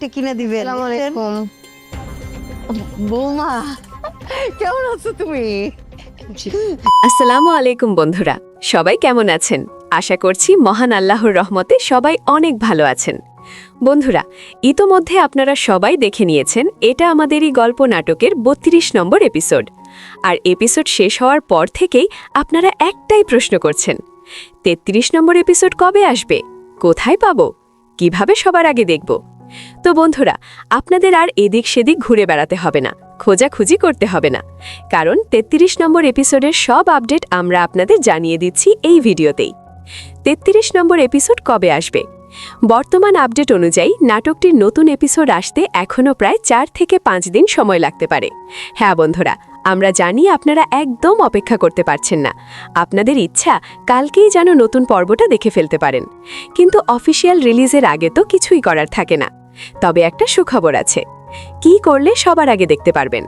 একটা কিনে দিবেন। আসসালামু আলাইকুম। বৌমা কেমন আছো তুমি? আসসালামু আলাইকুম বন্ধুরা, সবাই কেমন আছেন? আশা করছি মহান আল্লাহর রহমতে সবাই অনেক ভালো আছেন। বন্ধুরা, ইতোমধ্যে আপনারা সবাই দেখে নিয়েছেন এটা আমাদেরই গল্প নাটকের ৩২ নম্বর এপিসোড। আর এপিসোড শেষ হওয়ার পর থেকেই আপনারা একটাই প্রশ্ন করছেন, ৩৩ নম্বর এপিসোড কবে আসবে, কোথায় পাবো, কিভাবে সবার আগে দেখব? তো বন্ধুরা, আপনাদের আর এদিক সেদিক ঘুরে বেড়াতে হবে না, খোঁজাখুঁজি করতে হবে না, কারণ ৩৩ নম্বর এপিসোডের সব আপডেট আমরা আপনাদের জানিয়ে দিচ্ছি এই ভিডিওতেই। ৩৩ নম্বর এপিসোড কবে আসবে? বর্তমান আপডেট অনুযায়ী নাটকটির নতুন এপিসোড আসতে এখনও প্রায় ৪ থেকে ৫ দিন সময় লাগতে পারে। হ্যাঁ বন্ধুরা, আমরা জানি আপনারা একদম অপেক্ষা করতে পারছেন না, আপনাদের ইচ্ছা কালকেই যেন নতুন পর্বটা দেখে ফেলতে পারেন। কিন্তু অফিসিয়াল রিলিজের আগে তো কিছুই করার থাকে না। তবে একটা সুখবর আছে, কি করলে সবার আগে দেখতে পারবেন?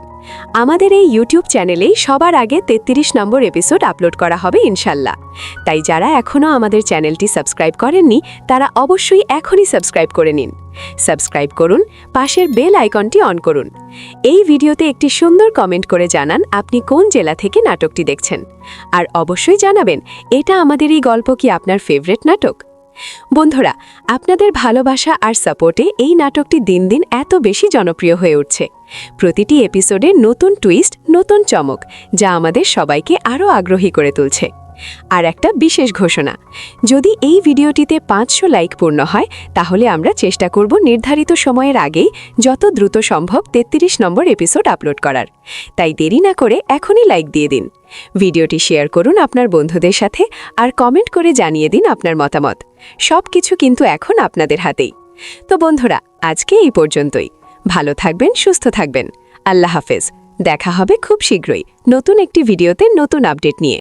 আমাদের এই ইউটিউব চ্যানেলেই সবার আগে ৩৩ নম্বর এপিসোড আপলোড করা হবে ইনশাল্লাহ। তাই যারা এখনও আমাদের চ্যানেলটি সাবস্ক্রাইব করেননি তারা অবশ্যই এখনই সাবস্ক্রাইব করে নিন। সাবস্ক্রাইব করুন, পাশের বেল আইকনটি অন করুন। এই ভিডিওতে একটি সুন্দর কমেন্ট করে জানান আপনি কোন জেলা থেকে নাটকটি দেখছেন। আর অবশ্যই জানাবেন এটা আমাদের এই গল্প কি আপনার ফেভারিট নাটক। বন্ধুরা, আপনাদের ভালোবাসা আর সাপোর্টে এই নাটকটি দিন দিন এত বেশি জনপ্রিয় হয়ে উঠছে। প্রতিটি এপিসোডে নতুন টুইস্ট, নতুন চমক, যা আমাদের সবাইকে আরও আগ্রহী করে তুলছে। আর একটা বিশেষ ঘোষণা, যদি এই ভিডিওটিতে ৫০০ লাইক পূর্ণ হয় তাহলে আমরা চেষ্টা করব নির্ধারিত সময়ের আগেই যত দ্রুত সম্ভব ৩৩ নম্বর এপিসোড আপলোড করার। তাই দেরি না করে এখনই লাইক দিয়ে দিন, ভিডিওটি শেয়ার করুন আপনার বন্ধুদের সাথে, আর কমেন্ট করে জানিয়ে দিন আপনার মতামত। সব কিছু কিন্তু এখন আপনাদের হাতেই। তো বন্ধুরা, আজকে এই পর্যন্তই। ভালো থাকবেন, সুস্থ থাকবেন। আল্লাহ হাফেজ। দেখা হবে খুব শীঘ্রই নতুন একটি ভিডিওতে নতুন আপডেট নিয়ে।